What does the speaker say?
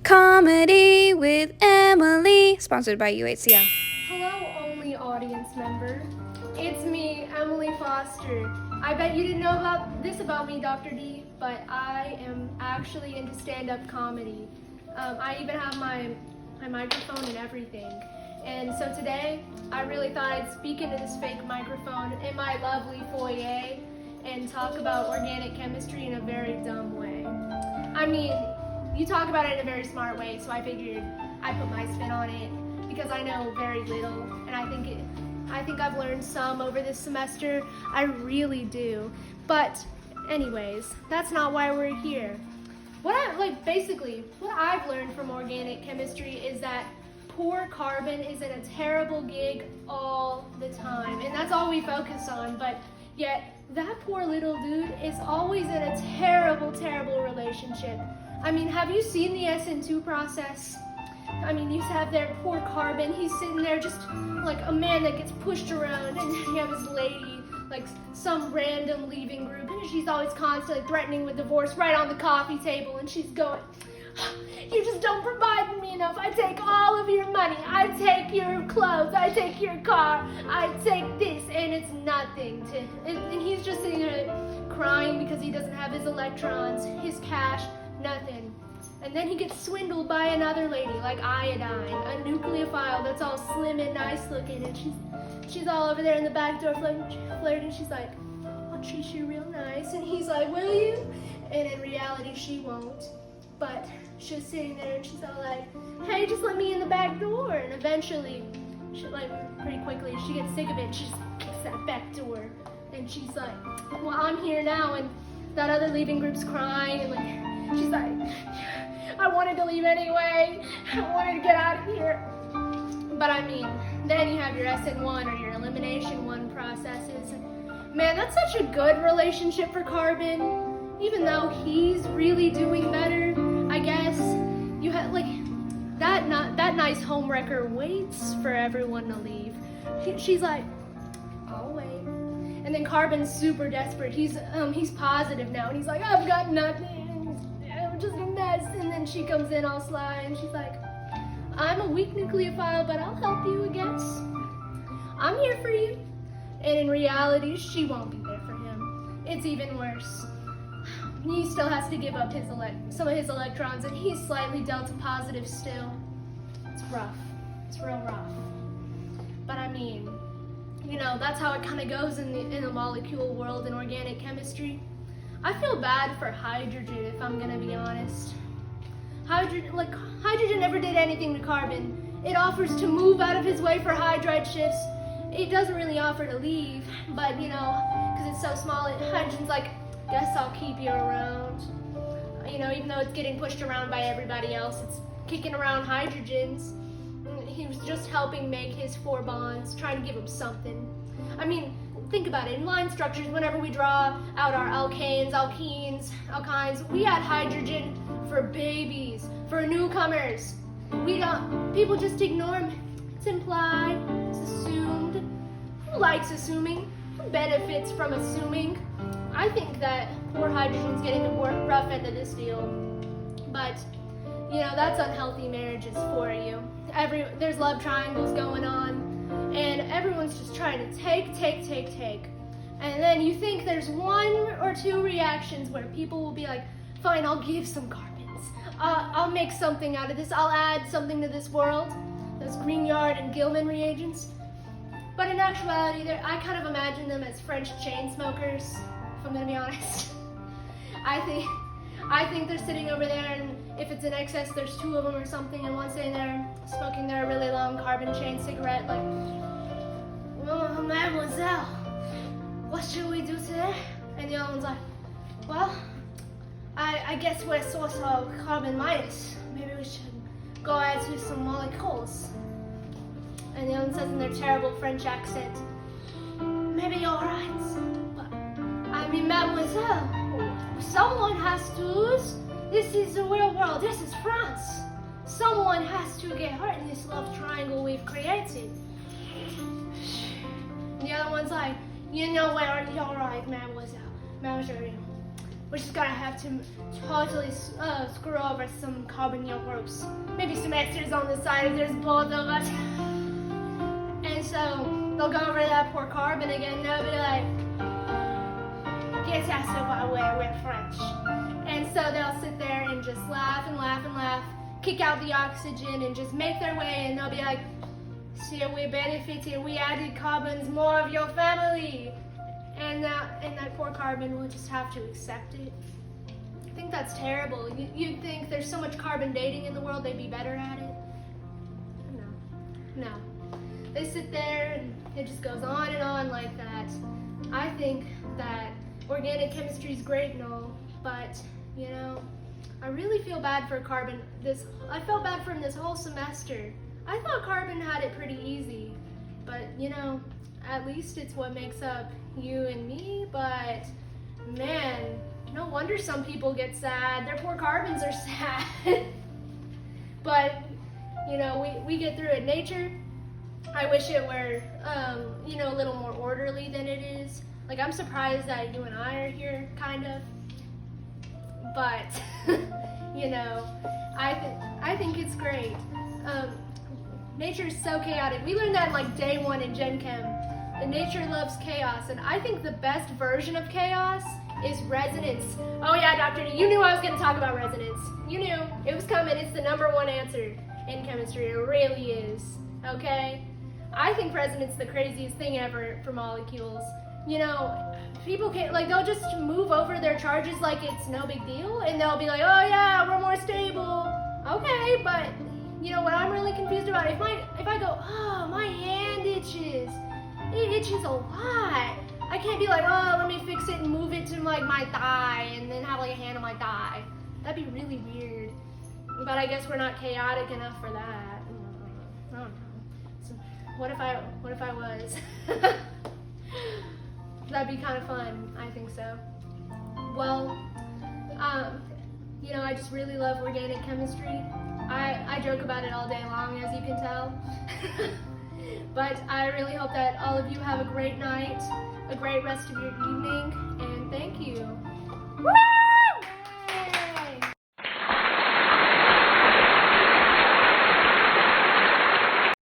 Comedy with Emily, sponsored by UHCL. Hello, only audience member. It's me, Emily Foster. I bet you didn't know about me, Dr. D, but I am actually into stand-up comedy. I even have my microphone and everything. And so today, I really thought I'd speak into this fake microphone in my lovely foyer and talk about organic chemistry in a very dumb way. I mean, you talk about it in a very smart way, so I figured I'd put my spin on it because I know very little, and I think I've learned some over this semester. I really do. But anyways, that's not why we're here. What I've learned from organic chemistry is that poor carbon is in a terrible gig all the time, and that's all we focus on, but yet that poor little dude is always in a terrible, terrible relationship. I mean, have you seen the SN2 process? I mean, you have their poor carbon, he's sitting there just like a man that gets pushed around, and then you have his lady, like some random leaving group, and she's always constantly threatening with divorce right on the coffee table, and she's going, "You just don't provide for me enough. I take all of your money. I take your clothes. I take your car. I take this," and it's nothing to, and he's just sitting there crying because he doesn't have his electrons, his cash, nothing. And then he gets swindled by another lady, like Iodine, a nucleophile that's all slim and nice looking, and she's all over there in the back door flirting. She's like, "I'll treat you real nice," and he's like, "Will you?" And in reality, she won't. But she's sitting there and she's all like, "Hey, just let me in the back door." And eventually, pretty quickly, she gets sick of it and she just kicks that back door. And she's like, "Well, I'm here now," and that other leaving group's crying, and she's like, "I wanted to leave anyway. I wanted to get out of here." But I mean, then you have your SN1 or your elimination 1 processes. Man, that's such a good relationship for carbon. Even though he's really doing better, I guess, you have that nice homewrecker waits for everyone to leave. She's like, "I'll wait." And then Carbon's super desperate. He's positive now, and he's like, "I've got nothing. I'm just a mess." And then she comes in all sly, and she's like, "I'm a weak nucleophile, but I'll help you, I guess. I'm here for you." And in reality, she won't be there for him. It's even worse. He still has to give up some of his electrons, and he's slightly delta positive still. It's rough. It's real rough. But I mean, that's how it kind of goes in the molecule world in organic chemistry. I feel bad for hydrogen, if I'm gonna be honest. Hydrogen never did anything to carbon. It offers to move out of his way for hydride shifts. It doesn't really offer to leave, but because it's so small, hydrogen's like, "Guess I'll keep you around." Even though it's getting pushed around by everybody else, it's kicking around hydrogens. He was just helping make his 4 bonds, trying to give him something. I mean, think about it. In line structures, whenever we draw out our alkanes, alkenes, alkynes, we add hydrogen for babies, for newcomers. People just ignore them. It's implied, it's assumed. Who likes assuming? Who benefits from assuming? I think that poor hydrogen's getting the rough end of this deal. But, that's unhealthy marriages for you. There's love triangles going on, and everyone's just trying to take. And then you think there's 1 or 2 reactions where people will be like, "Fine, I'll give some carbons. I'll make something out of this. I'll add something to this world." Those Grignard and Gilman reagents. But in actuality, I kind of imagine them as French chain smokers, if I'm gonna be honest. I think they're sitting over there, and if it's in excess, there's 2 of them or something, and one's sitting there smoking their really long carbon chain cigarette, like, "Well, mademoiselle, what should we do today?" And the other one's like, "Well, I guess we're sort of carbon minus. Maybe we should go add to some molecules." And the other one says in their terrible French accent, "Maybe you're right, but I mean, mademoiselle, someone has to lose. This is the real world. This is France. Someone has to get hurt in this love triangle we've created." And the other one's like, "You're right, mademoiselle. we're just gonna have to totally screw over some carbon yogurts. Maybe some extras on the side if there's both of us. And so they'll go over that poor carbon again, and they'll be like, "Qu'est-ce que ça va, we're French." And so they'll sit there and just laugh and laugh and laugh, kick out the oxygen and just make their way, and they'll be like, "See, we benefited, we added carbons, more of your family." And that poor carbon will just have to accept it. I think that's terrible. You'd think there's so much carbon dating in the world, they'd be better at it. No. They sit there and it just goes on and on like that. I think that organic chemistry is great and all, but, you know, I really feel bad for carbon. I felt bad for him this whole semester. I thought carbon had it pretty easy, but, you know, at least it's what makes up you and me, but man, no wonder some people get sad. Their poor carbons are sad. But, you know, we get through it. Nature, I wish it were, you know, a little more orderly than it is. Like, I'm surprised that you and I are here, kind of. But, you know, I think it's great. Nature's so chaotic. We learned that in like day 1 in Gen Chem. And nature loves chaos, and I think the best version of chaos is resonance. Oh yeah, Dr. D, you knew I was going to talk about resonance. You knew. It was coming. It's the #1 answer in chemistry. It really is. Okay? I think resonance is the craziest thing ever for molecules. You know, people can't, like, they'll just move over their charges like it's no big deal, and they'll be like, "Oh yeah, we're more stable." Okay, but, you know, what I'm really confused about, if I go, "Oh, my hand itches. It itches a lot." I can't be like, "Oh, let me fix it and move it to like my thigh and then have like a hand on my thigh." That'd be really weird. But I guess we're not chaotic enough for that. I don't know. So what if I was? That'd be kind of fun. I think so. Well, you know, I just really love organic chemistry. I joke about it all day long, as you can tell. But I really hope that all of you have a great night, a great rest of your evening,